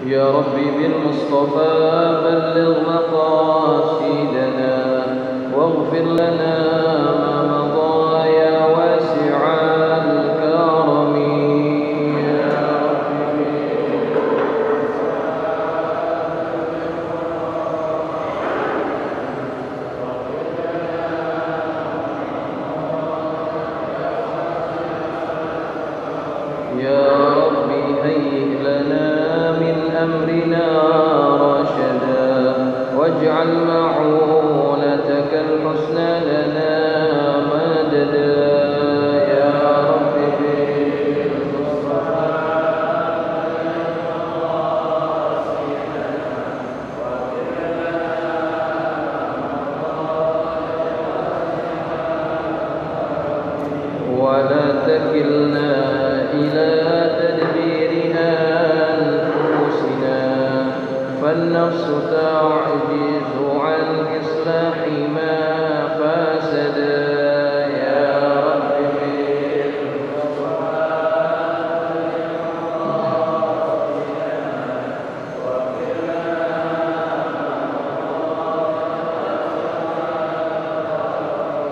يا ربي بالمصطفى بلغ مقاصدنا واغفر لنا ما مضى يا واسع الكرم. يا ربي هيئ لنا من أمرنا رشدا واجعل معونتك الحسنى لنا مددا. يا رب بالمصطفى ولا تكلنا إلى تدبيرنا أنفسنا فالنفس تعجز عن إصلاح ما فسد. يا رب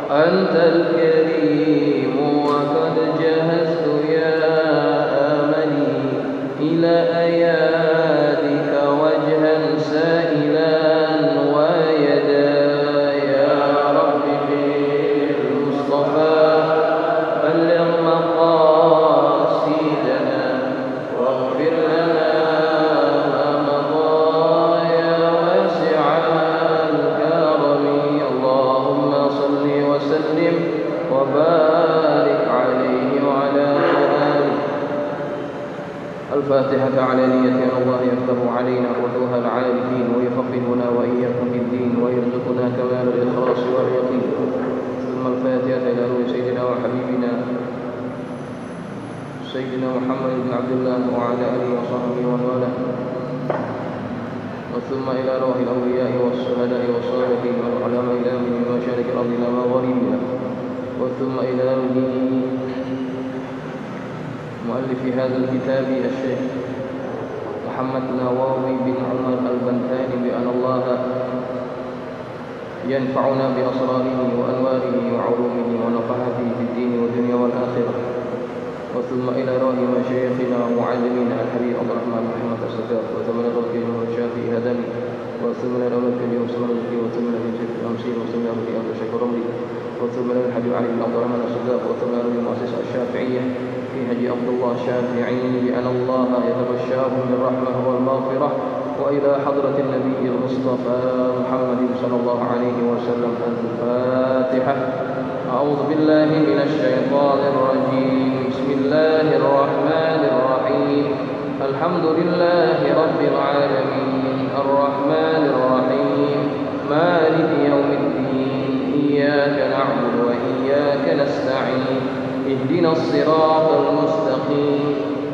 أنت الكريم وقد جهزت يا آمني إلى أيادك وجها سائلا ويدا. يا رب بالمصطفى بلغ مقاصدنا واغفر لنا ما مضى يا واسع الكرم. اللهم صل وسلم وبارك عليه وعلى آله. الفاتحة على نية أن الله يفتح علينا فتوح العارفين ويفقهنا وإياكم في الدين ويرزقنا كمال الإخلاص واليقين. ثم الفاتحة إلى روح سيدنا وحبيبنا سيدنا محمد بن عبد الله وعلى آله وصحبه ومن والاه. وثم إلى روح الأولياء والشهداء والصالحين والعلماء إلى من مشارق الأرض إلى مغاربها. وثم إلى مؤلف هذا الكتاب الشيخ محمد نواوي بن عمر البنتاني بأن الله ينفعنا بأسراره وأنواره وعلومه ونفحته في الدين والدنيا والآخرة. وثم إلى روح مشايخنا ومعلمنا الحبيب عبد الرحمن محمد الصداق. وثم إلى روح الشافعي هدمي. وثم إلى روح عثمان الزكي. وثم إلى شيخ الأمسي. وثم إلى روح أبو شكر رملي. وثم إلى الحبيب علي بن عبد الرحمن الصداق. وثم إلى روح المؤسسة الشافعية في هدي عبد الله الشافعي بأن الله يتبشاهم بالرحمة والمغفرة. وإلى حضرة النبي المصطفى محمد صلى الله عليه وسلم. الفاتحة. أعوذ بالله من الشيطان الرجيم. بسم الله الرحمن الرحيم. الحمد لله رب العالمين الرحمن الرحيم مالك يوم الدين إياك نعبد وإياك نستعين اهدنا الصراط المستقيم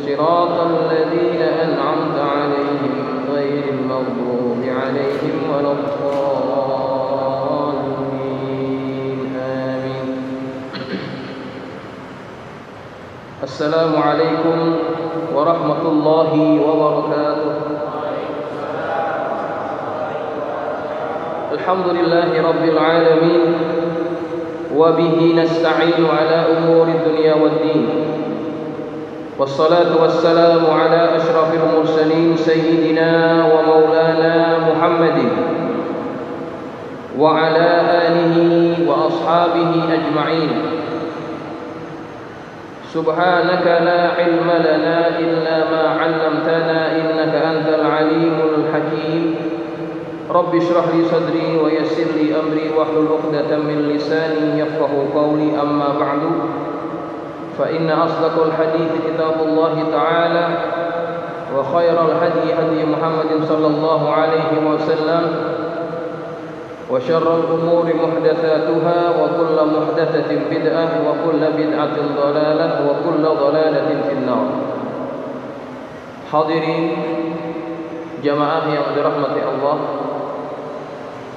صراط الذين أنعمت عليهم غير المغضوب عليهم ولا الضالين آمين. السلام عليكم ورحمة الله وبركاته. الحمد لله رب العالمين وبه نستعين على أمور الدنيا والدين. والصلاة والسلام على أشرف المرسلين سيدنا ومولانا محمد وعلى آله وأصحابه أجمعين. سبحانك لا علم لنا إلا ما علمتنا إنك أنت العليم الحكيم. رب اشرح لي صدري ويسر لي أمري واحلل عقدة من لساني يفقه قولي. أما بعد فإن أصدق الحديث كتاب الله تعالى وخير الهدي هدي محمد صلى الله عليه وسلم وشر الأمور محدثاتها وكل محدثة بدعة وكل بدعة ضلالة وكل ضلالة في النار. Hadirin jamaah yang dirahmati Allah,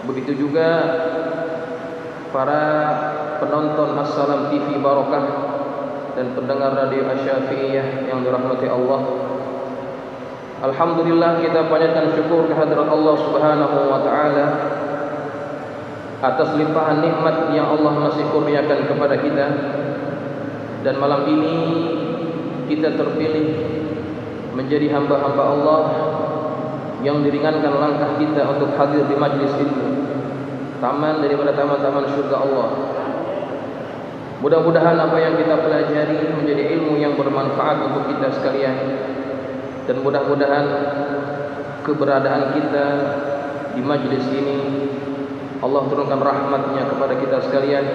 begitu juga para penonton Assalam TV Barokah dan pendengar radio Asy-Syafi'iyah yang dirahmati Allah. Alhamdulillah, kita panjatkan syukur kehadirat Allah Subhanahu wa taala atas limpahan nikmat yang Allah masih kurniakan kepada kita. Dan malam ini kita terpilih menjadi hamba-hamba Allah yang diringankan langkah kita untuk hadir di majlis ilmu, taman daripada taman-taman surga Allah. Mudah-mudahan apa yang kita pelajari menjadi ilmu yang bermanfaat untuk kita sekalian. Dan mudah-mudahan keberadaan kita di majlis ini Allah turunkan rahmatnya kepada kita sekalian.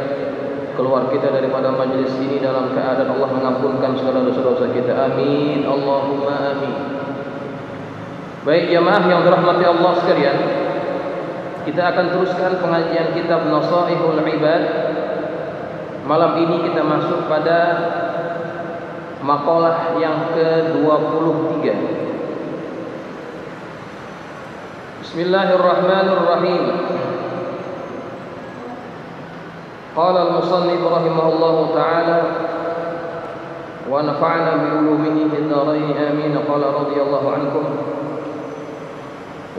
Keluar kita daripada majlis ini dalam keadaan Allah mengampunkan segala dosa-dosa kita. Amin, Allahumma amin. Baik jamaah yang dirahmati Allah sekalian, kita akan teruskan pengajian kitab Nasaihul Ibad. Malam ini kita masuk pada maqalah yang ke-23. Bismillahirrahmanirrahim. Qala al-musannif rahimahullahu ta'ala wa nafa'na bi ulumihi fid dharain amin. Qala radhiyallahu ankum.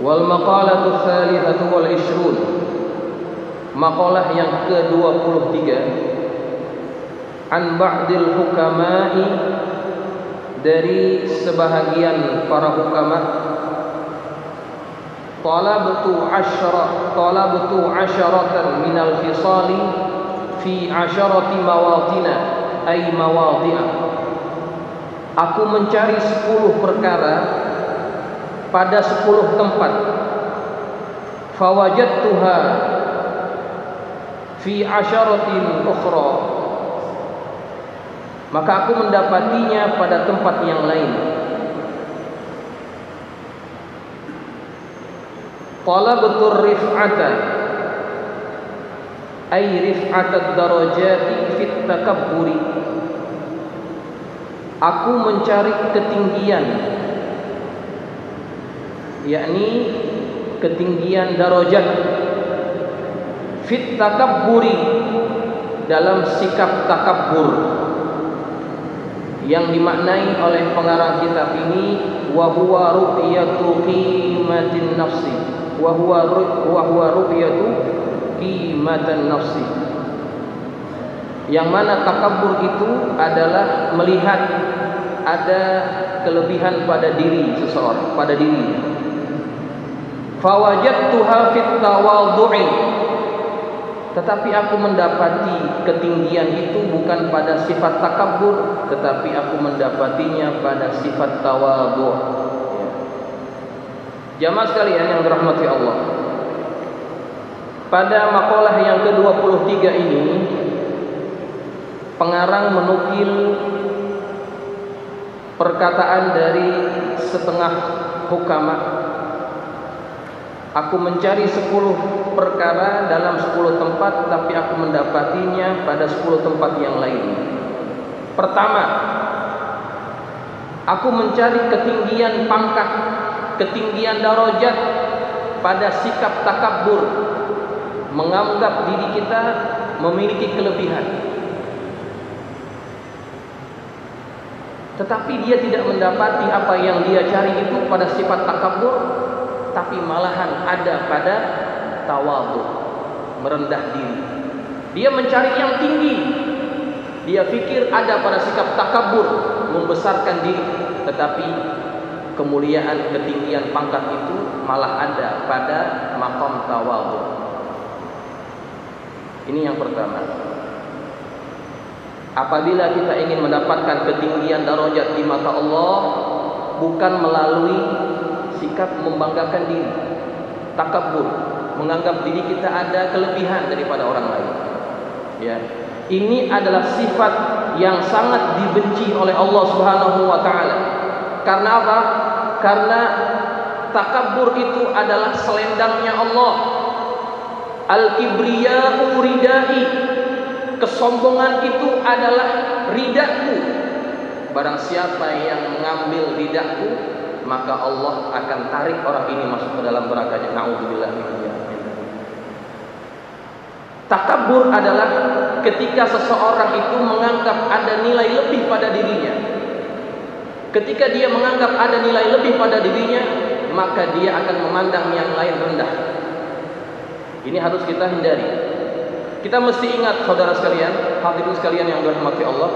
Wal maqalatu tsalitsatu wal 20. Maqalah yang ke-23 an ba'dil hukama'i, dari sebahagian para hukama. Talabtu asharatan minal fisali fi asharati mawatina ay mawadi'ah. Aku mencari 10 perkara pada 10 tempat. Fawajadtuha fi asharatin ukhra, maka aku mendapatinya pada tempat yang lain. Talabtu rif'ata ay rif'atad darajati fit takabburi. Aku mencari ketinggian, yakni ketinggian darajat, fit takabburi, dalam sikap takabbur, yang dimaknai oleh pengarang kitab ini wa huwa ru'yatu qimatin nafsi, wa huwa ru'yatu qimatan nafsi, yang mana takabbur itu adalah melihat ada kelebihan pada diri seseorang, pada dirinya. Fawajadtuha fit tawadhu'i, tetapi aku mendapati ketinggian itu bukan pada sifat takabur, tetapi aku mendapatinya pada sifat tawadhu'. Jamaah sekalian yang dirahmati Allah, pada maqalah yang ke-23 ini pengarang menukil perkataan dari setengah hukama. Aku mencari 10 perkara dalam 10 tempat, tapi aku mendapatinya pada 10 tempat yang lain. Pertama, aku mencari ketinggian pangkat, ketinggian darajat pada sikap takabbur, menganggap diri kita memiliki kelebihan. Tetapi dia tidak mendapati apa yang dia cari itu pada sifat takabbur, tapi malahan ada pada tawadhu, merendah diri. Dia mencari yang tinggi, dia pikir ada pada sikap takabur, membesarkan diri, tetapi kemuliaan, ketinggian pangkat itu malah ada pada maqam tawadhu. Ini yang pertama. Apabila kita ingin mendapatkan ketinggian darajat di mata Allah, bukan melalui sikap membanggakan diri, takabur, menganggap diri kita ada kelebihan daripada orang lain. Ya, ini adalah sifat yang sangat dibenci oleh Allah Subhanahu wa taala. Karena apa? Karena takabur itu adalah selendangnya Allah. Al-kibriya'u ridai, kesombongan itu adalah ridaku. Barang siapa yang mengambil ridaku, maka Allah akan tarik orang ini masuk ke dalam nerakanya. Na'udzubillah min dzalik. Takabur adalah ketika seseorang itu menganggap ada nilai lebih pada dirinya. Ketika dia menganggap ada nilai lebih pada dirinya, maka dia akan memandang yang lain rendah. Ini harus kita hindari. Kita mesti ingat, saudara sekalian, hadirin sekalian yang dirahmati Allah,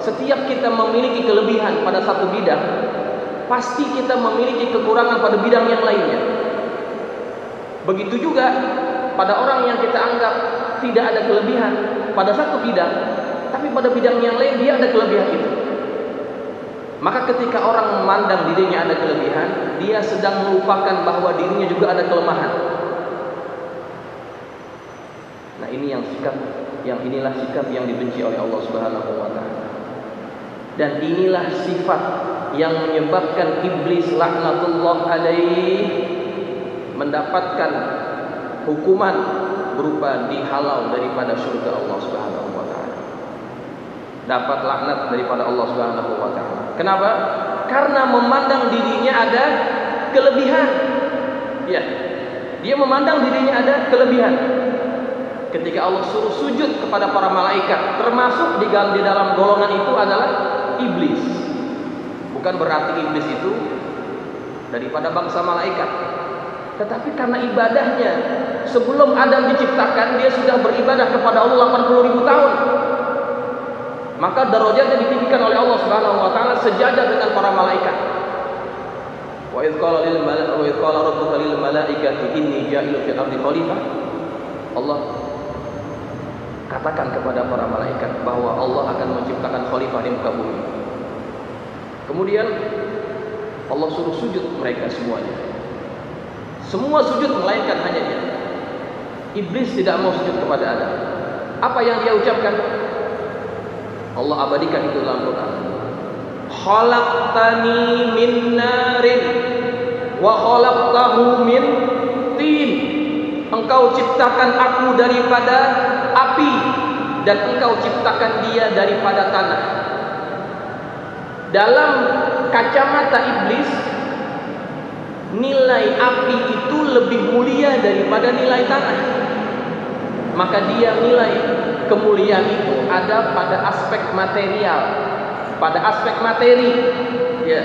setiap kita memiliki kelebihan pada satu bidang, pasti kita memiliki kekurangan pada bidang yang lainnya. Begitu juga pada orang yang kita anggap tidak ada kelebihan pada satu bidang, tapi pada bidang yang lain dia ada kelebihan itu. Maka ketika orang memandang dirinya ada kelebihan, dia sedang melupakan bahwa dirinya juga ada kelemahan. Nah, inilah sikap yang dibenci oleh Allah Subhanahu wa taala. Dan inilah sifat yang menyebabkan iblis laknatullah alaih mendapatkan hukuman berupa dihalau daripada surga Allah Subhanahu wa taala. Dapat laknat daripada Allah Subhanahu wa taala. Kenapa? Karena memandang dirinya ada kelebihan. Ya. Dia memandang dirinya ada kelebihan. Ketika Allah suruh sujud kepada para malaikat, termasuk di dalam golongan itu adalah iblis. Bukan berarti iblis itu daripada bangsa malaikat, tetapi karena ibadahnya sebelum Adam diciptakan, dia sudah beribadah kepada Allah 80.000 tahun. Maka darajatnya ditinggikan oleh Allah Subhanahu wa taala sejajar dengan para malaikat. Wa idz qala rabbuka lil malaikati inni ja'ilun fil ardi khalifah. Allah katakan kepada para malaikat bahwa Allah akan menciptakan khalifah di muka bumi. Kemudian Allah suruh sujud mereka semuanya. Semua sujud melainkan hanya dia. Iblis tidak mau sujud kepada Adam. Apa yang dia ucapkan? Allah abadikan itu dalam Quran. Khalaqtani min narin wa khalaqtahu min tin. Engkau ciptakan aku daripada api dan engkau ciptakan dia daripada tanah. Dalam kacamata iblis, nilai api itu lebih mulia daripada nilai tanah. Maka dia nilai kemuliaan itu ada pada aspek material, pada aspek materi. Ya.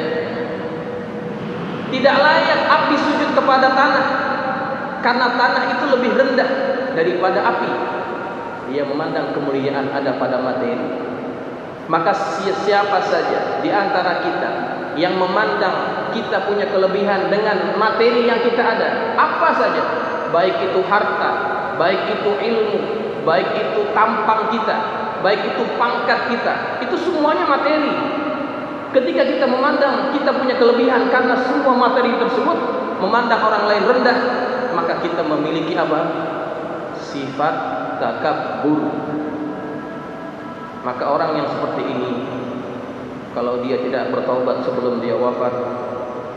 Tidak layak api sujud kepada tanah, karena tanah itu lebih rendah daripada api. Dia memandang kemuliaan ada pada materi. Maka siapa saja di antara kita yang memandang kita punya kelebihan dengan materi yang kita ada, apa saja, baik itu harta, baik itu ilmu, baik itu tampang kita, baik itu pangkat kita, itu semuanya materi. Ketika kita memandang kita punya kelebihan karena semua materi tersebut, memandang orang lain rendah, maka kita memiliki apa? Sifat takabbur. Maka orang yang seperti ini, kalau dia tidak bertaubat sebelum dia wafat,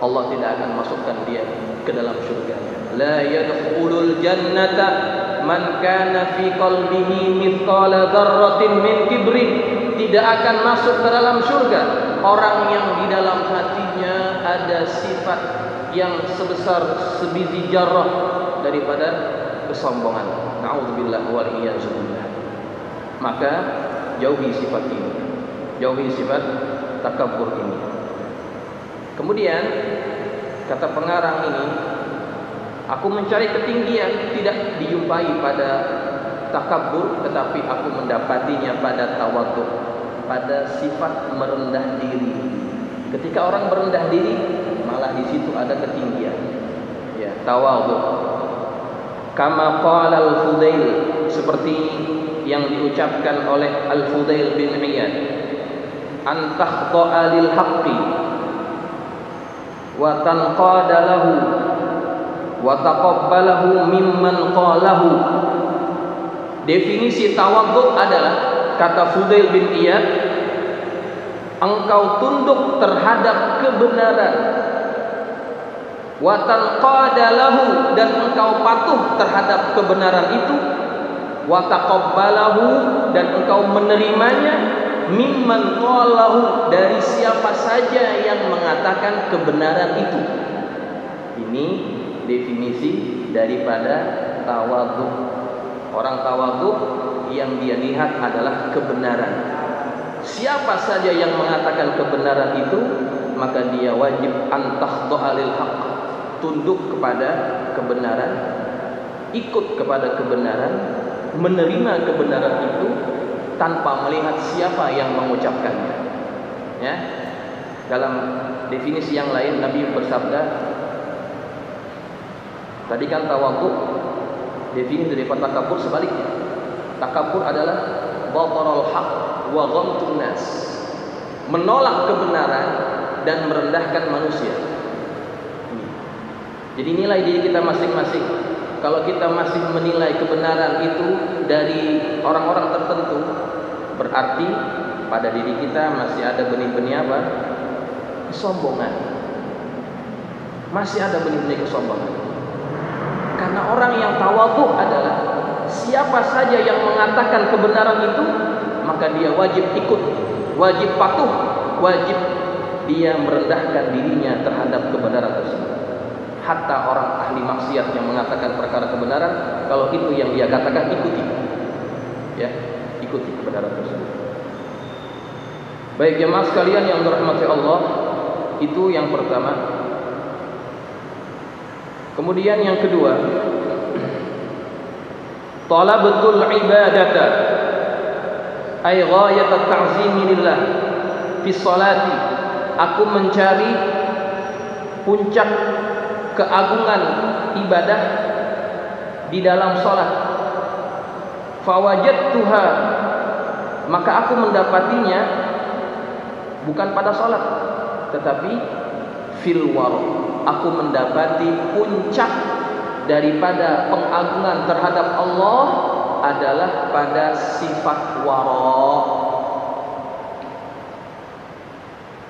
Allah tidak akan masukkan dia ke dalam surga. La yadkhulul jannata man kana fi qalbihi mithqala dzarratin min kibrin. Tidak akan masuk ke dalam surga orang yang di dalam hatinya ada sifat yang sebesar sebiji jarrah daripada kesombongan. Nauzubillah wal iyyazubillah. Maka jauhi sifat ini, jauhi sifat takabbur ini. Kemudian kata pengarang ini, aku mencari ketinggian tidak dijumpai pada takabbur, tetapi aku mendapatinya pada tawadhu, pada sifat merendah diri. Ketika orang merendah diri, malah di situ ada ketinggian. Ya, tawadhu. Kama qala al-Fudail, seperti yang diucapkan oleh Al-Fudail bin Iyad, an takhda'a lil haqqi wa tanqada lahu wa taqabbalahu mimman qalahu. Definisi tawadhu adalah, kata Fudail bin Iyad, engkau tunduk terhadap kebenaran, wa tanqada lahu, dan engkau patuh terhadap kebenaran itu, wa taqabbalahu, dan engkau menerimanya, mimman qalahu, dari siapa saja yang mengatakan kebenaran itu. Ini definisi daripada tawadhu. Orang tawadhu yang dia lihat adalah kebenaran. Siapa saja yang mengatakan kebenaran itu, maka dia wajib antakhdu'a lil haqq, tunduk kepada kebenaran, ikut kepada kebenaran, menerima kebenaran itu tanpa melihat siapa yang mengucapkannya. Ya. Dalam definisi yang lain Nabi bersabda, tadi kan tawadhu, definisi daripada takabur sebaliknya. Takabur adalah batarul haq wa ghamtun nas, menolak kebenaran dan merendahkan manusia. Jadi nilai diri kita masing-masing. Kalau kita masih menilai kebenaran itu dari orang-orang tertentu, berarti pada diri kita masih ada benih-benih apa? Kesombongan. Masih ada benih-benih kesombongan. Karena orang yang tawadhu adalah siapa saja yang mengatakan kebenaran itu, maka dia wajib ikut, wajib patuh, wajib dia merendahkan dirinya terhadap kebenaran tersebut. Hatta orang ahli maksiat yang mengatakan perkara kebenaran, kalau itu yang dia katakan, ikuti. Ya, ikuti kebenaran tersebut. Baik jemaah sekalian yang dirahmati Allah, itu yang pertama. Kemudian yang kedua, talabatul ibadata ay ghayat at-ta'zim lillah fi sholati. Aku mencari puncak keagungan ibadah di dalam salat. Fawajadtuha, maka aku mendapatinya bukan pada salat, tetapi fil wara. Aku mendapati puncak daripada pengagungan terhadap Allah adalah pada sifat wara.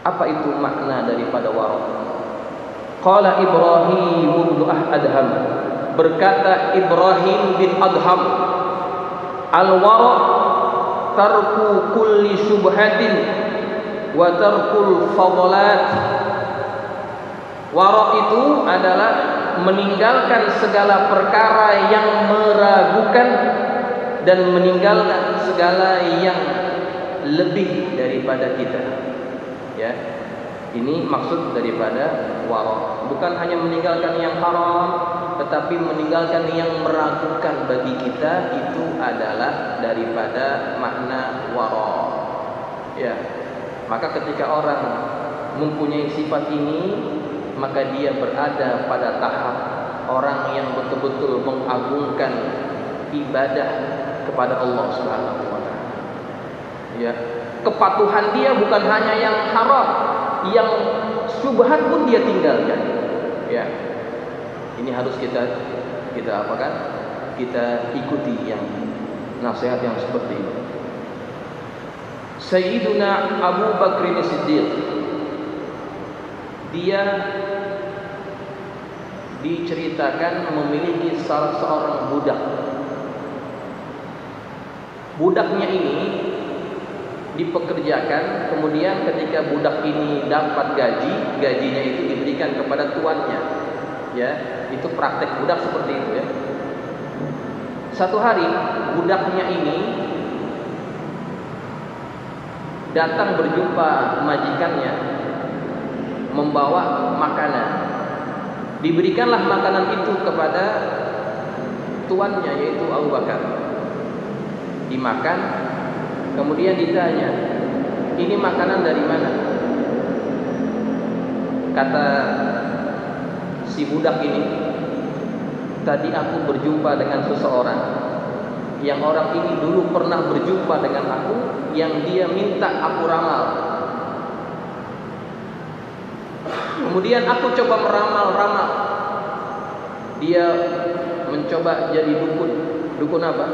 Apa itu makna daripada wara? Qala Ibrahim bin Adham, berkata Ibrahim bin Adham, al-wara tarku kulli syubhatin wa tarkul fadalat. Wara itu adalah meninggalkan segala perkara yang meragukan dan meninggalkan segala yang lebih daripada kita. Ya, ini maksud daripada wara. Bukan hanya meninggalkan yang haram, tetapi meninggalkan yang meragukan bagi kita, itu adalah daripada makna wara. Ya, maka ketika orang mempunyai sifat ini, maka dia berada pada tahap orang yang betul-betul mengagungkan ibadah kepada Allah Subhanahu wa taala. Ya, kepatuhan dia bukan hanya yang haram, yang syubhat pun dia tinggalkan. Ya. Ini harus kita apakan? Kita ikuti yang nasihat yang seperti ini. Sayyiduna Abu Bakr As-Siddiq, dia diceritakan memiliki salah seorang budak. Budaknya ini dipekerjakan, kemudian ketika budak ini dapat gajinya itu diberikan kepada tuannya. Ya, itu praktek budak seperti itu ya. Satu hari budaknya ini datang berjumpa majikannya membawa makanan. Diberikanlah makanan itu kepada tuannya, yaitu Abu Bakar. Dimakan, kemudian ditanya, ini makanan dari mana? Kata si budak ini, tadi aku berjumpa dengan seseorang, yang orang ini dulu pernah berjumpa dengan aku, yang dia minta aku ramal. Kemudian aku coba meramal. Dia mencoba jadi dukun. Dukun apa?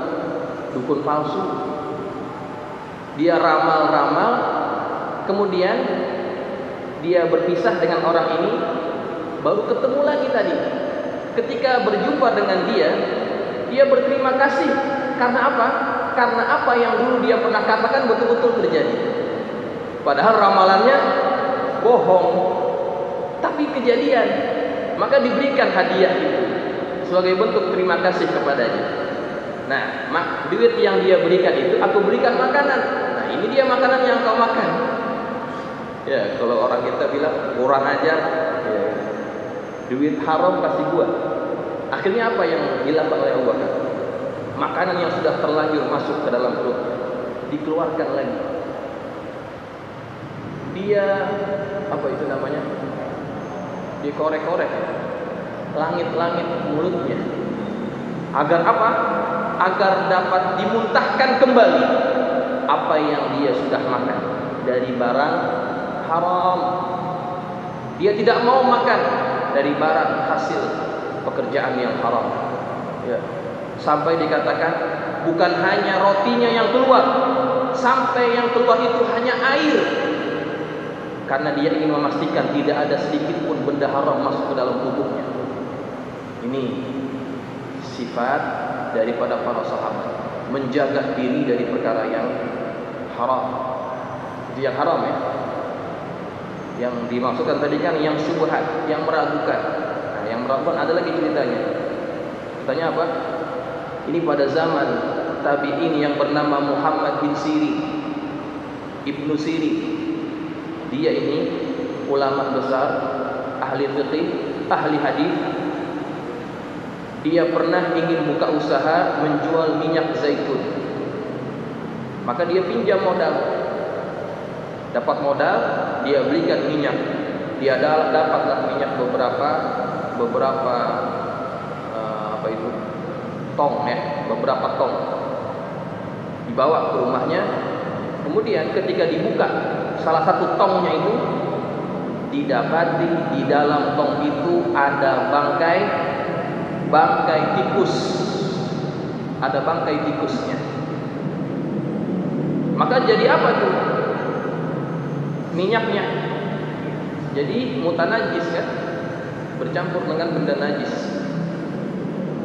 Dukun palsu. Dia ramal. Kemudian dia berpisah dengan orang ini, baru ketemu lagi tadi. Ketika berjumpa dengan dia berterima kasih. Karena apa? Karena apa yang dulu dia pernah katakan betul-betul terjadi. Padahal ramalannya bohong, tapi kejadian. Maka diberikan hadiah itu sebagai bentuk terima kasih kepadanya. Nah, duit yang dia berikan itu aku berikan makanan. Nah, ini dia makanan yang kau makan. Ya, kalau orang kita bilang kurang aja, ya, duit haram kasih gua. Akhirnya apa yang dilakukan oleh Abu Bakar? Makanan yang sudah terlanjur masuk ke dalam perut dikeluarkan lagi. Dia apa itu namanya? Dikorek-korek langit-langit mulutnya. Agar apa? Agar dapat dimuntahkan kembali apa yang dia sudah makan dari barang haram. Dia tidak mau makan dari barang hasil pekerjaan yang haram. Ya. Sampai dikatakan bukan hanya rotinya yang keluar, sampai yang keluar itu hanya air. Karena dia ingin memastikan tidak ada sedikit pun benda haram masuk ke dalam tubuhnya. Ini sifat daripada para sahabat, menjaga diri dari perkara yang haram. Itu yang haram ya. Yang dimaksudkan tadi kan yang syubhat, yang meragukan. Nah, yang meragukan ada lagi ceritanya. Ceritanya apa? Ini pada zaman tabi'in yang bernama Muhammad bin Sirin, Ibnu Sirin. Dia ini ulama besar, ahli fikih, ahli hadis. Dia pernah ingin buka usaha menjual minyak zaitun. Maka dia pinjam modal. Dapat modal, dia belikan minyak. Dia dapatlah minyak beberapa tong ya, beberapa tong. Dibawa ke rumahnya. Kemudian ketika dibuka salah satu tongnya itu, didapati di dalam tong itu ada bangkai tikus. Ada bangkai tikusnya. Maka jadi apa tuh? Minyaknya jadi mutanajis kan, bercampur dengan benda najis.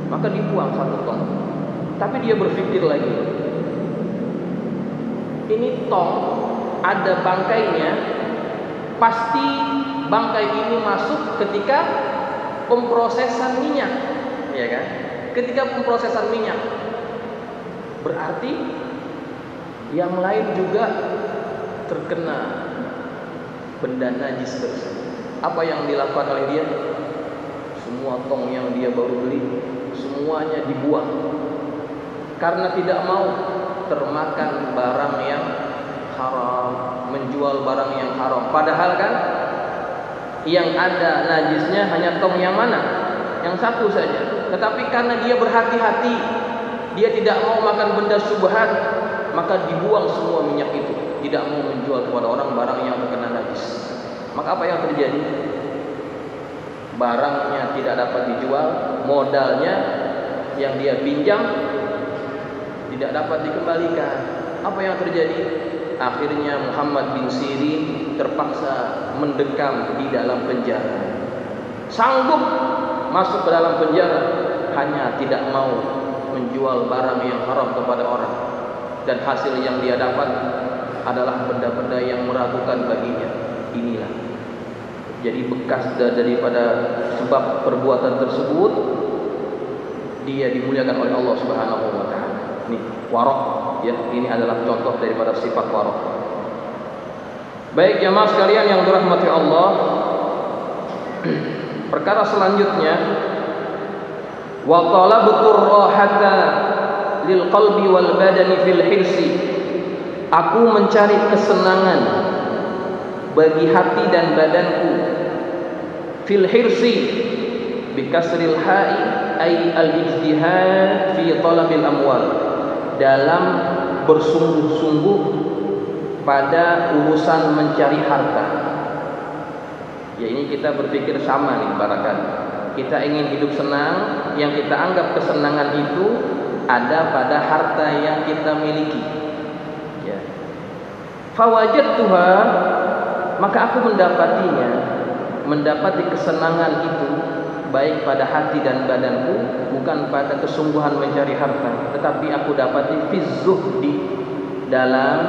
Maka dibuang satu tong. Tapi dia berpikir lagi, ini tong ada bangkainya, pasti bangkai ini masuk ketika pemprosesan minyak, ya kan? Ketika pemprosesan minyak, berarti yang lain juga terkena benda najis tersebut. Apa yang dilakukan oleh dia? Semua tong yang dia baru beli, semuanya dibuang karena tidak mau termakan barang yang haram, menjual barang yang haram. Padahal kan yang ada najisnya hanya tong yang mana? Yang satu saja. Tetapi karena dia berhati-hati, dia tidak mau makan benda syubhat, maka dibuang semua minyak itu. Tidak mau menjual kepada orang barang yang terkena najis. Maka apa yang terjadi? Barangnya tidak dapat dijual, modalnya yang dia pinjam tidak dapat dikembalikan. Apa yang terjadi? Akhirnya Muhammad bin Sirin terpaksa mendekam di dalam penjara. Sanggup masuk ke dalam penjara, hanya tidak mau menjual barang yang haram kepada orang. Dan hasil yang dia dapat adalah benda-benda yang meragukan baginya. Inilah jadi bekas daripada sebab perbuatan tersebut, dia dimuliakan oleh Allah Subhanahu wa taala. Nih, warok ya, ini adalah contoh daripada sifat warok. Baik jamaah sekalian yang dirahmati Allah, perkara selanjutnya, wa talabtur rahata lil qalbi wal badani fil hirsi. Aku mencari kesenangan bagi hati dan badanku fil hirsi bi kasril ha'i ay al-ijtihad fi talabil amwal, dalam bersungguh-sungguh pada urusan mencari harta. Ya, ini kita berpikir sama nih barangkali. Kita ingin hidup senang, yang kita anggap kesenangan itu ada pada harta yang kita miliki. Ya. Fawajadtuha, maka aku mendapatinya, mendapati kesenangan itu baik pada hati dan badanku, bukan pada kesungguhan mencari harta, tetapi aku dapati fi zuhdi, dalam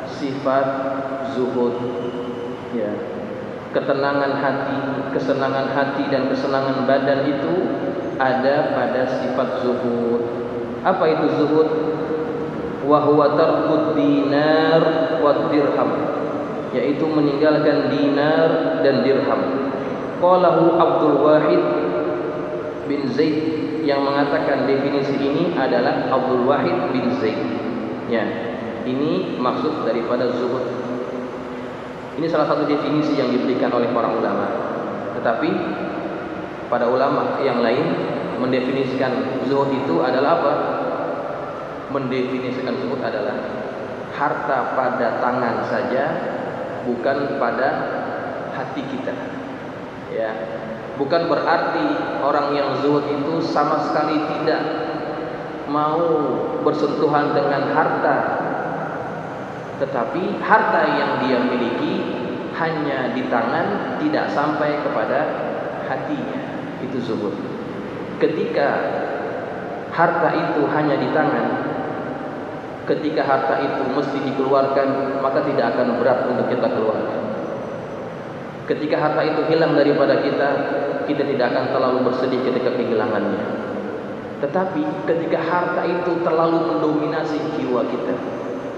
sifat zuhud. Ya. Ketenangan hati, kesenangan hati dan kesenangan badan itu ada pada sifat zuhud. Apa itu zuhud? Wa huwa tarkud dinar wa dirham. yaitu meninggalkan dinar dan dirham. Qalahu Abdul Wahid bin Zaid, yang mengatakan definisi ini adalah Abdul Wahid bin Zaid. Ya, ini maksud daripada zuhud. Ini salah satu definisi yang diberikan oleh para ulama. Tetapi pada ulama yang lain mendefinisikan zuhud itu adalah apa? Mendefinisikan zuhud adalah harta pada tangan saja, bukan pada hati kita. Ya, bukan berarti orang yang zuhud itu sama sekali tidak mau bersentuhan dengan harta, tetapi harta yang dia miliki hanya di tangan, tidak sampai kepada hatinya. Itu zuhud. Ketika harta itu hanya di tangan, ketika harta itu mesti dikeluarkan, maka tidak akan berat untuk kita keluarkan. Ketika harta itu hilang daripada kita, kita tidak akan terlalu bersedih ketika kehilangannya. Tetapi ketika harta itu terlalu mendominasi jiwa kita,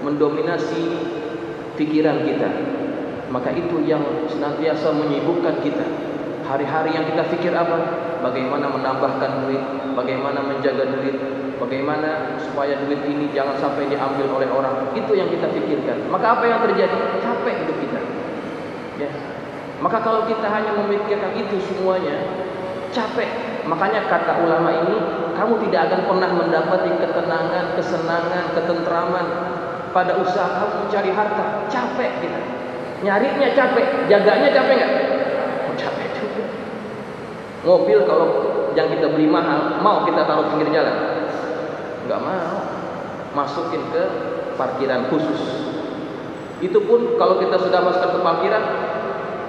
mendominasi pikiran kita, maka itu yang senantiasa menyibukkan kita. Hari-hari yang kita pikir apa? Bagaimana menambahkan duit, bagaimana menjaga duit, bagaimana supaya duit ini jangan sampai diambil oleh orang. Itu yang kita pikirkan. Maka apa yang terjadi? Capek hidup kita. Ya. Maka kalau kita hanya memikirkan itu semuanya, capek. Makanya kata ulama ini, kamu tidak akan pernah mendapati ketenangan, kesenangan, ketentraman pada usaha kamu mencari harta. Capek kita. Nyarinya capek, jaganya capek nggak? Capek juga. Mobil kalau yang kita beli mahal, mau kita taruh pinggir jalan? Nggak mau. Masukin ke parkiran khusus. Itu pun kalau kita sudah masuk ke parkiran,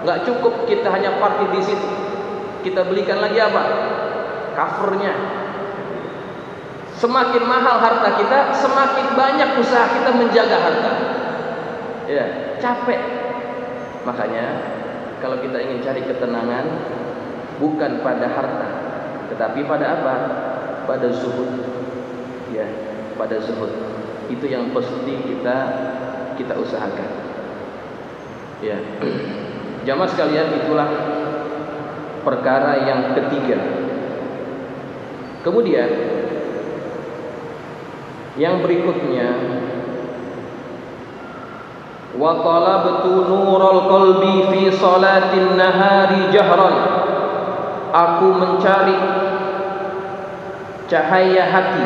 nggak cukup kita hanya parkir di situ. Kita belikan lagi apa? Covernya. Semakin mahal harta kita, semakin banyak usaha kita menjaga harta. Ya, capek. Makanya kalau kita ingin cari ketenangan, bukan pada harta, tetapi pada apa? Pada zuhud. Ya, pada zuhud. Itu yang pasti kita usahakan. Ya. Jamaah sekalian, itulah perkara yang ketiga. Kemudian yang berikutnya, wa talabtu nural qalbi fi salatin nahari jahran. Aku mencari cahaya hati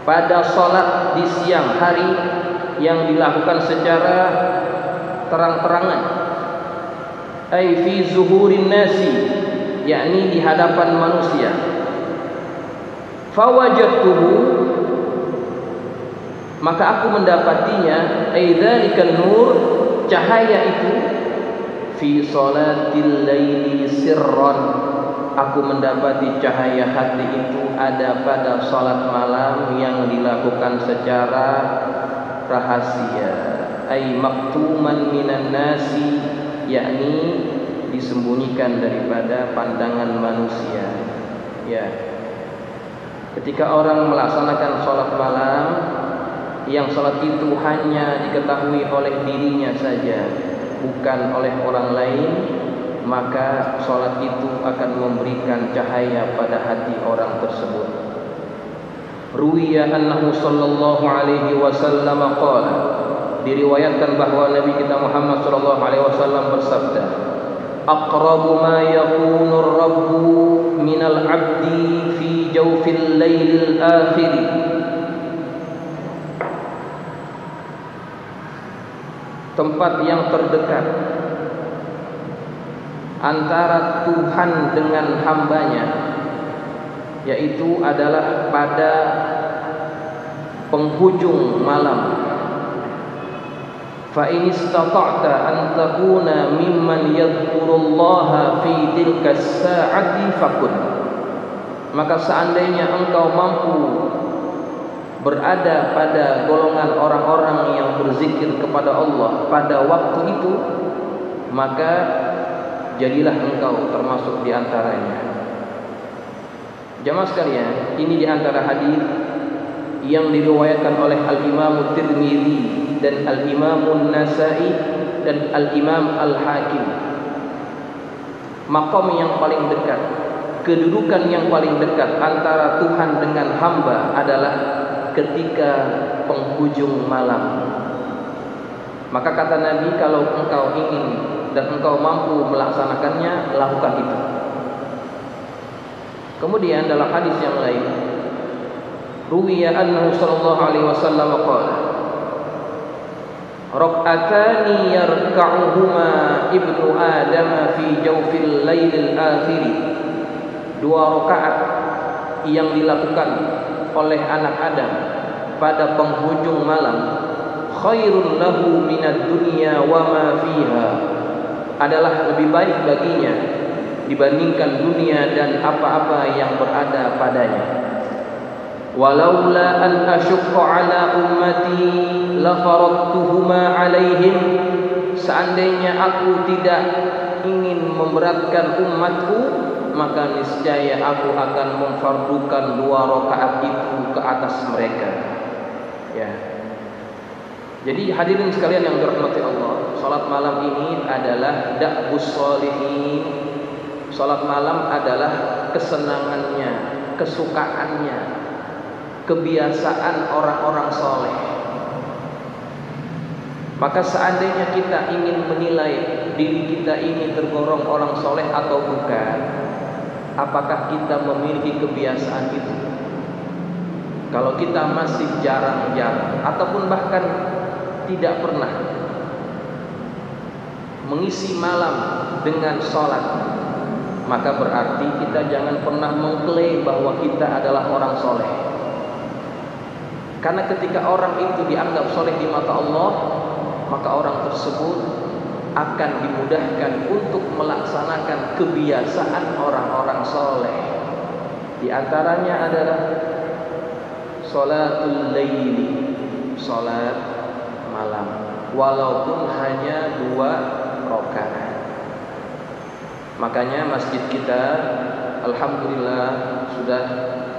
pada salat di siang hari yang dilakukan secara terang-terangan. Ai fi zuhurin nasi, yakni di hadapan manusia. Fawajadtuhu, maka aku mendapatinya, ai dzalikan nur, cahaya itu, fi salatil laili sirran. Aku mendapati cahaya hati itu ada pada salat malam yang dilakukan secara rahasia. Ai maktuman minan nasi, yakni disembunyikan daripada pandangan manusia. Ya. Ketika orang melaksanakan salat malam, yang salat itu hanya diketahui oleh dirinya saja, bukan oleh orang lain, maka salat itu akan memberikan cahaya pada hati orang tersebut. Ruwiya annahu sallallahu alaihi wasallam qala, diriwayatkan bahwa Nabi kita Muhammad sallallahu alaihi wasallam bersabda, aqrabu ma yakunu ar-rabbu minal 'abdi fi jawfil lailil akhir. Tempat yang terdekat antara Tuhan dengan hambanya, yaitu adalah pada penghujung malam. Fa in istata'ta an takuna mimman yadhkurullaha fi tilka as-sa'ati fakun. Maka seandainya engkau mampu berada pada golongan orang-orang yang berzikir kepada Allah pada waktu itu, maka jadilah engkau termasuk di antaranya. Jamaah sekalian, ini di antara hadis yang diriwayatkan oleh Al-Imam Tirmidzi dan Al-Imam An-Nasa'i dan Al-Imam Al-Hakim, maqam yang paling dekat, kedudukan yang paling dekat antara Tuhan dengan hamba adalah ketika penghujung malam. Maka kata Nabi, kalau engkau ingin dan engkau mampu melaksanakannya, lakukan itu. Kemudian dalam hadis yang lain, ruwiya annahu sallallahu alaihi wasallam qala, rak'atani yarka'uhuma ibnu adam fi jawfil lailil akhir. Dua rakaat yang dilakukan oleh anak Adam pada penghujung malam, khairun lahu minad dunya wa ma fiha, adalah lebih baik baginya dibandingkan dunia dan apa-apa yang berada padanya. Walaula an asyqa ala ummati la faradtuhuma alaihim, seandainya aku tidak ingin memberatkan umatku, maka niscaya aku akan memfardukan 2 rakaat itu ke atas mereka. Ya. Jadi hadirin sekalian yang dirahmati Allah, salat malam ini adalah da'bus sholihin. Salat malam adalah kesenangannya, kesukaannya, kebiasaan orang-orang soleh. Maka seandainya kita ingin menilai diri kita ini tergolong orang soleh atau bukan, apakah kita memiliki kebiasaan itu? Kalau kita masih jarang-jarang ataupun bahkan tidak pernah mengisi malam dengan sholat, maka berarti kita jangan pernah mengklaim bahwa kita adalah orang soleh. Karena ketika orang itu dianggap soleh di mata Allah, maka orang tersebut akan dimudahkan untuk melaksanakan kebiasaan orang-orang soleh. Di antaranya adalah sholatul laili, sholat malam, walaupun hanya 2 rakaat. Makanya masjid kita alhamdulillah sudah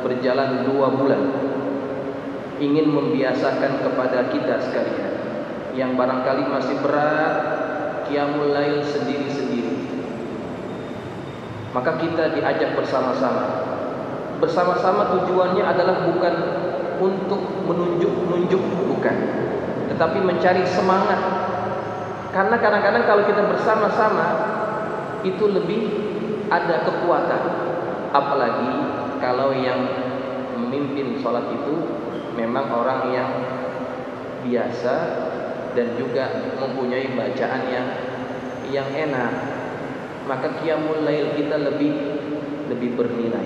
berjalan 2 bulan, ingin membiasakan kepada kita sekalian yang barangkali masih berat qiyamul lail sendiri-sendiri, maka kita diajak bersama-sama. Bersama-sama tujuannya adalah bukan untuk menunjuk-nunjuk, bukan, tetapi mencari semangat. Karena kadang-kadang kalau kita bersama-sama itu lebih ada kekuatan. Apalagi kalau yang memimpin sholat itu memang orang yang biasa dan juga mempunyai bacaan yang enak, maka qiyamul lail kita lebih bernilai.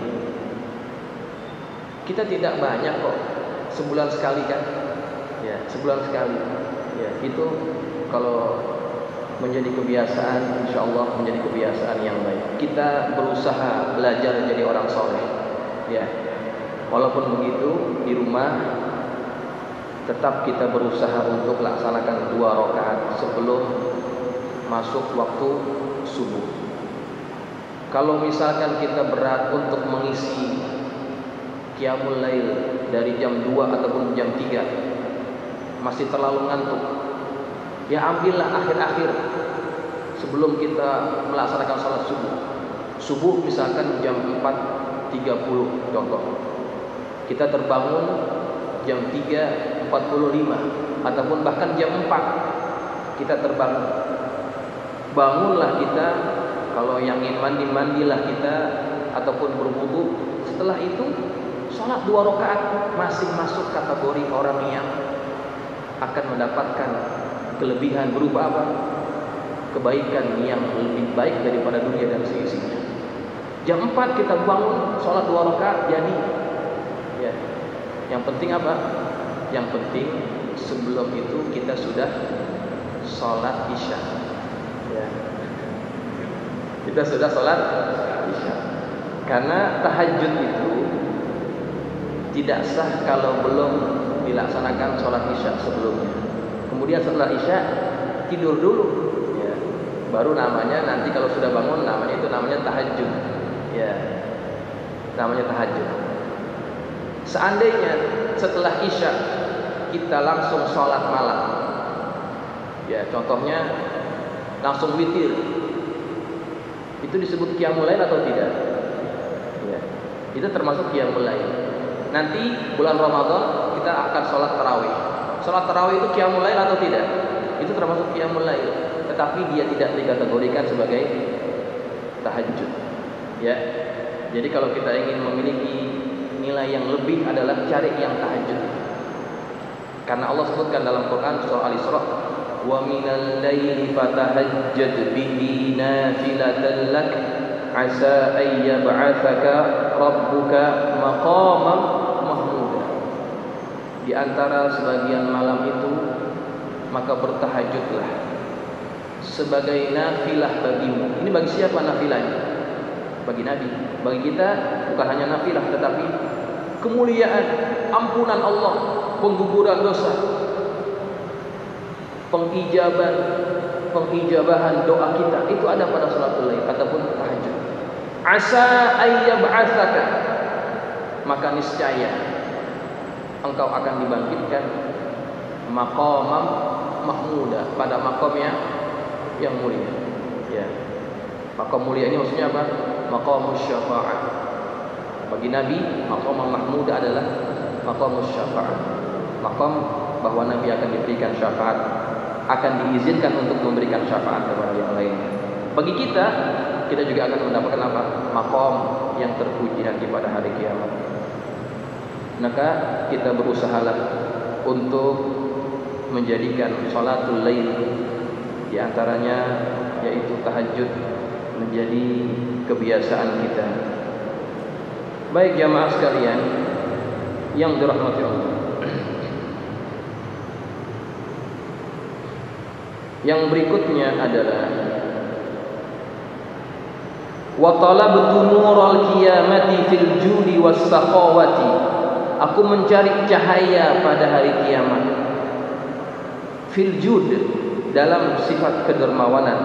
Kita tidak banyak kok, sebulan sekali kan? Ya, sebulan sekali. Ya, itu kalau menjadi kebiasaan, insya Allah menjadi kebiasaan yang baik. Kita berusaha belajar jadi orang soleh. Ya, walaupun begitu di rumah tetap kita berusaha untuk laksanakan 2 rakaat sebelum masuk waktu subuh. Kalau misalkan kita berat untuk mengisi qiyamul lail dari jam 2 ataupun jam 3, masih terlalu ngantuk, ya ambillah akhir-akhir sebelum kita melaksanakan salat subuh. Subuh misalkan jam 4.30 contoh, kita terbangun jam 3.45 ataupun bahkan jam 4 kita terbangun. Bangunlah kita, kalau yang ingin mandilah kita ataupun berwudu. Setelah itu sholat 2 rakaat, masih masuk kategori orang yang akan mendapatkan kelebihan berupa apa? Kebaikan yang lebih baik daripada dunia dan seisinya. Jam 4 kita bangun, sholat 2 rakaat jadi. Ya. Yang penting apa? Yang penting sebelum itu kita sudah sholat isya. Ya. Kita sudah sholat isya. Karena tahajud itu tidak sah kalau belum dilaksanakan sholat isya sebelumnya. Kemudian setelah isya tidur dulu, ya. Baru namanya nanti kalau sudah bangun namanya tahajud, ya. Namanya tahajud. Seandainya setelah isya kita langsung sholat malam, ya contohnya langsung witir. Itu disebut qiyamul lail atau tidak? Ya. Itu termasuk qiyamul lail. Nanti bulan Ramadan kita akan sholat tarawih. Sholat tarawih itu qiyamul lail atau tidak? Itu termasuk qiyamul lail, tetapi dia tidak dikategorikan sebagai tahajud. Ya. Jadi kalau kita ingin memiliki nilai yang lebih adalah cari yang tahajud. Karena Allah sebutkan dalam Quran surah Al-Isra, wa minal laili fatahajjad bihi nafilatan lak asa ay yab'atsaka rabbuka maqaman mahmuda. Di antara sebagian malam itu maka bertahajudlah sebagai nafilah bagimu. Ini bagi siapa nafilahnya? Bagi Nabi. Bagi kita bukan hanya nafilah tetapi kemuliaan, ampunan Allah, pengguguran dosa, pengijabahan doa kita itu ada pada salatul lail ataupun tahajud. Asa ayyab'atsaka, maka niscaya engkau akan dibangkitkan maqamam mahmuda, pada maqam yang mulia. Ya. Maqam mulia ini maksudnya apa? Maqamus syafa'ah. Bagi Nabi, maqam mahmuda adalah maqamus syafa'ah. Maqam bahwa Nabi akan diberikan syafaat, akan diizinkan untuk memberikan syafaat kepada yang lainnya. Bagi kita juga akan mendapatkan apa? Maqam yang terpuji nanti pada hari kiamat. Maka kita berusahalah untuk menjadikan salatul lail, di antaranya yaitu tahajud, menjadi kebiasaan kita. Baik jamaah sekalian yang dirahmati Allah, yang berikutnya adalah wa talabtu nural qiyamati fil judi was saqawati. Aku mencari cahaya pada hari kiamat. Fil jud, dalam sifat kedermawanan,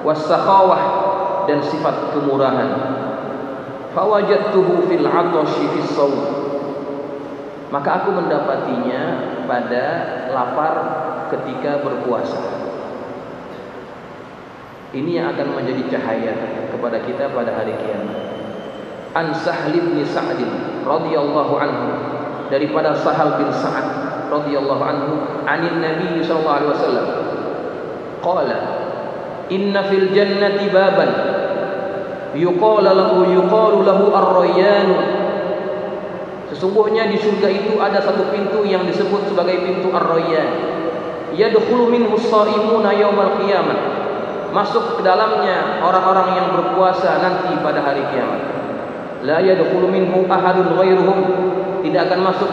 was saqawah, dan sifat kemurahan. Fawajadtuhu fil 'atashi fis shaum. Maka aku mendapatinya pada lapar ketika berpuasa. Ini yang akan menjadi cahaya kepada kita pada hari kiamat. An Sahl bin Sa'd radhiyallahu anhu, daripada Sahal bin Sa'ad radhiyallahu anhu, anin Nabi sallallahu alaihi wasallam qala inna fil jannati baban yuqalu lahu ar-rayyan. Sesungguhnya di surga itu ada satu pintu yang disebut sebagai pintu ar-rayyan. Yadkhulu minhu as-sha'imuna yaumal qiyamah. Masuk ke dalamnya orang-orang yang berpuasa nanti pada hari kiamat. La yadkhulu minhu ahadun ghairuhum. Tidak akan masuk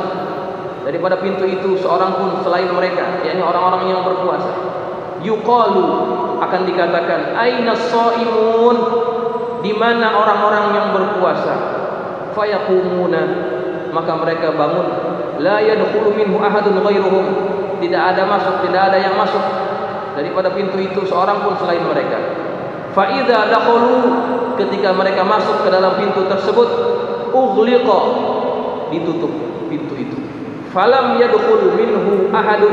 daripada pintu itu seorang pun selain mereka, yakni orang-orang yang berpuasa. Yuqalu, akan dikatakan, aina shaimun, di mana orang-orang yang berpuasa? Fayaqumuna, maka mereka bangun. La yadkhulu minhu ahadun ghairuhum. Tidak ada yang masuk daripada pintu itu seorang pun selain mereka. Fa idza dakhalu, ketika mereka masuk ke dalam pintu tersebut, ughliqa, ditutup pintu itu. Falam yadkhulu minhu ahadun,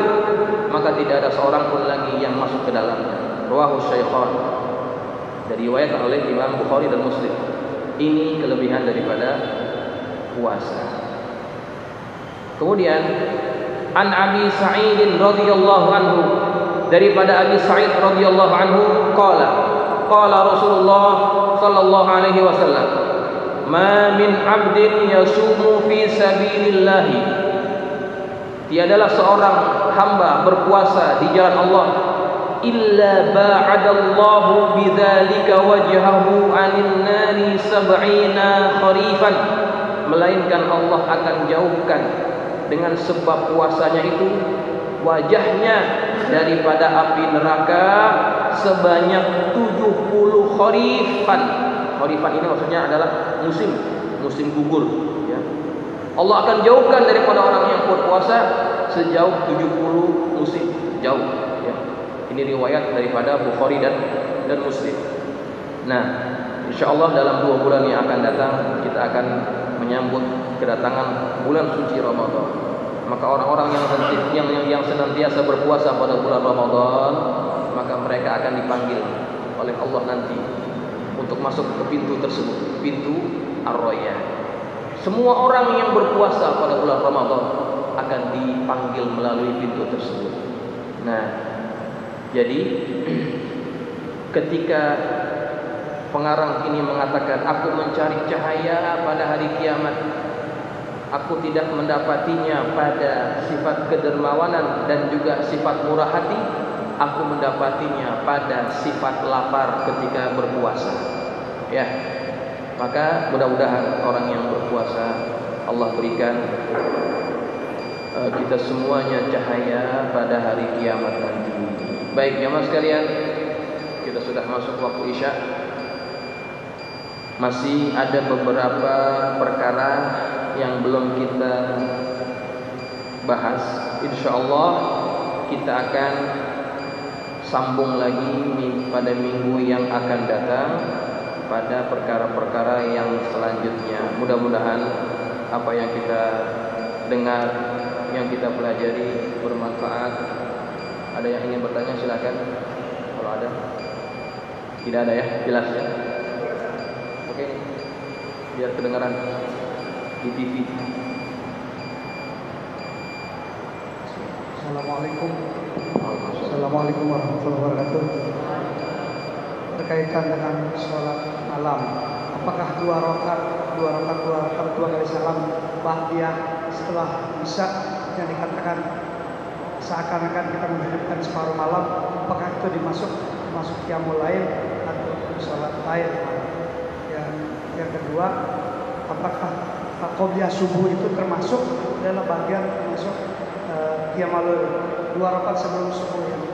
maka tidak ada seorang pun lagi yang masuk ke dalamnya. Rawahu Syaikhan, dari riwayat oleh Imam Bukhari dan Muslim. Ini kelebihan daripada puasa. Kemudian an Abi Sa'id radhiyallahu anhu, daripada Abi Sa'id radhiyallahu anhu qala Rasulullah sallallahu alaihi wasallam, ma min 'abdin yasumu fi sabilillah, tiadalah seorang hamba berpuasa di jalan Allah, illa ba'adallahu bidzalika wajhahu 'anil nari 70 kharifan, melainkan Allah akan jauhkan dengan sebab puasanya itu wajahnya daripada api neraka sebanyak 70 kharifan. Kharifan ini maksudnya adalah musim gugur, ya. Allah akan jauhkan daripada orang yang berpuasa sejauh 70 musim, jauh, ya. Ini riwayat daripada Bukhari dan Muslim. Nah, insyaallah dalam 2 bulan yang akan datang kita akan menyambut kedatangan bulan suci Ramadan. Maka orang-orang yang senantiasa berpuasa pada bulan Ramadan maka mereka akan dipanggil oleh Allah nanti untuk masuk ke pintu tersebut, pintu Ar-Rayyan. Semua orang yang berpuasa pada bulan Ramadan akan dipanggil melalui pintu tersebut. Nah, jadi ketika pengarang ini mengatakan, aku mencari cahaya pada hari kiamat, aku tidak mendapatinya pada sifat kedermawanan dan juga sifat murah hati, aku mendapatinya pada sifat lapar ketika berpuasa. Ya, maka mudah-mudahan orang yang berpuasa Allah berikan kita semuanya cahaya pada hari kiamat nanti. Baik jamaah sekalian, kita sudah masuk waktu Isya. Masih ada beberapa perkara yang belum kita bahas. InsyaAllah kita akan sambung lagi pada minggu yang akan datang pada perkara-perkara yang selanjutnya. Mudah-mudahan apa yang kita dengar, yang kita pelajari bermanfaat. Ada yang ingin bertanya silakan. Kalau ada. Tidak ada ya, jelas ya. Oke, biar kedengaran di TV. Assalamualaikum. Assalamualaikum warahmatullahi wabarakatuh. Berkaitan dengan sholat malam, apakah dua rakaat dua kali salam ba'diyah setelah isya yang dikatakan seakan-akan kita menghidupkan separuh malam, apakah itu masuk qiyamul lail atau sholat lain? Yang kedua, apakah qobliyah subuh itu termasuk dalam bagian termasuk qiyamul lail, dua rakaat sebelum subuh yang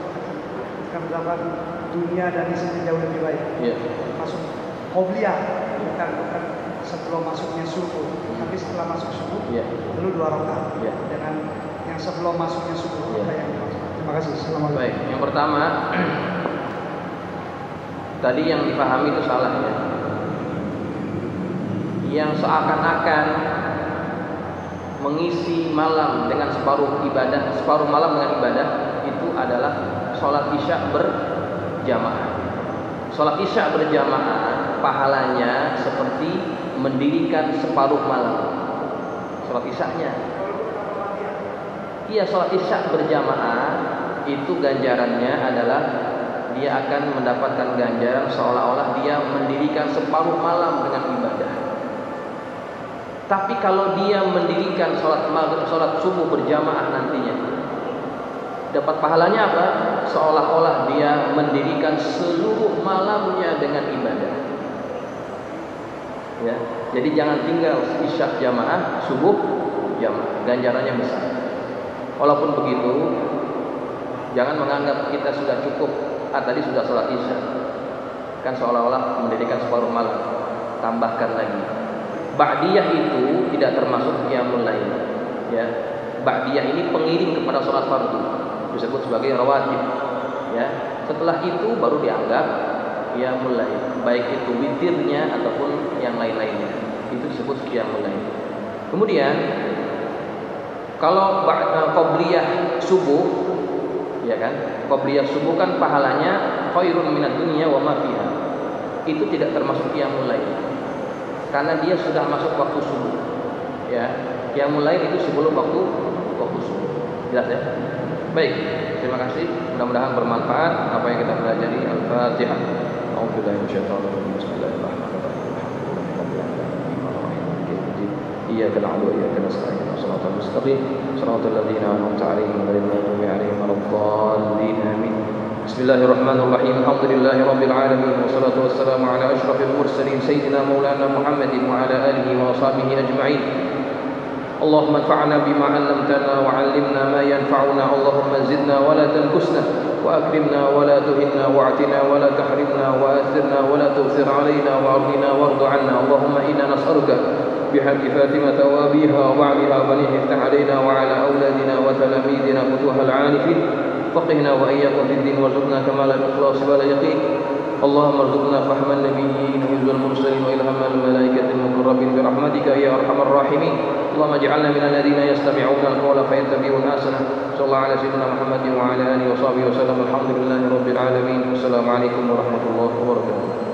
akan melakukan dunia dan isinya jauh lebih baik? Yeah. Masuk qobliyah, bukan sebelum masuknya subuh, tapi setelah masuk subuh, dulu dua rakaat dengan yang sebelum masuknya subuh. Terima kasih. Assalamualaikum. Baik, yang pertama tadi yang dipahami itu salah ya. Yang seakan-akan mengisi malam dengan separuh ibadah, separuh malam dengan ibadah, itu adalah sholat isya berjamaah. Sholat isya berjamaah pahalanya seperti mendirikan separuh malam. Sholat isyanya, iya, sholat isya berjamaah itu ganjarannya adalah dia akan mendapatkan ganjaran seolah-olah dia mendirikan separuh malam dengan ibadah. Tapi kalau dia mendirikan sholat maghrib, sholat subuh berjamaah nantinya, dapat pahalanya apa? Seolah-olah dia mendirikan seluruh malamnya dengan ibadah. Ya, jadi jangan tinggal isya jamaah, subuh jamaah, ganjarannya besar. Walaupun begitu, jangan menganggap kita sudah cukup. Tadi sudah sholat isya, kan seolah-olah mendirikan separuh malam. Tambahkan lagi. Ba'diyah itu tidak termasuk qiyamul lail. Ya, ba'diyah ini pengiring kepada sholat fardu, disebut sebagai rawatib. Ya, setelah itu baru dianggap qiyamul lail, baik itu witirnya ataupun yang lain-lainnya. Itu disebut qiyamul lail. Kemudian kalau qobliyah subuh, ya kan? Qobliyah subuh kan pahalanya khairun minad dunya wa ma fiha. Itu tidak termasuk qiyamul lail. Karena dia sudah masuk waktu subuh. Ya, qiyamul lail itu sebelum waktu subuh. Jelas ya? Baik, terima kasih. Mudah-mudahan bermanfaat apa yang kita pelajari. Al-Fatihah. A'udzubillahi minasyaitonir rajim. Bismillahirrahmanirrahim. Iyyaka na'budu wa iyyaka nasta'in. Shiratal mustaqim. Shiratal ladzina an'amta 'alaihim ghairil maghdubi 'alaihim waladdallin. Amin. Bismillahirrahmanirrahim. Alhamdulillahi rabbil alamin. Wassalatu wassalamu ala asyrafil mursalin sayyidina maulana Muhammadin wa ala alihi wa sahbihi ajma'in. اللهم انفعنا بما علمتنا وعلمنا ما ينفعنا اللهم زدنا ولا تنقصنا وأكرمنا ولا تهنا واعتنا ولا تحرمنا وآثرنا ولا تؤثر علينا وأرضنا وارض عنا اللهم إنا نسألك بحق فاطمة وأبيها وبعلها بنيه افتح علينا وعلى أولادنا وتلاميذنا فتوح العارفين فقهنا وإياكم في الدين وارزقنا كمال الإخلاص واليقين اللهم ارزقنا فهم النبيين وحفظ المرسلين وإلهام الملائكة المقربين برحمتك يا أرحم الراحمين اللهم اجعلنا من الذين يستمعون القول فيتبعون أحسنه sallallahu ala sayyidina Muhammadin wa ala alihi wa sahbihi wasallam. Alhamdulillahi rabbil alamin. Wassalamualaikum warahmatullahi wabarakatuh.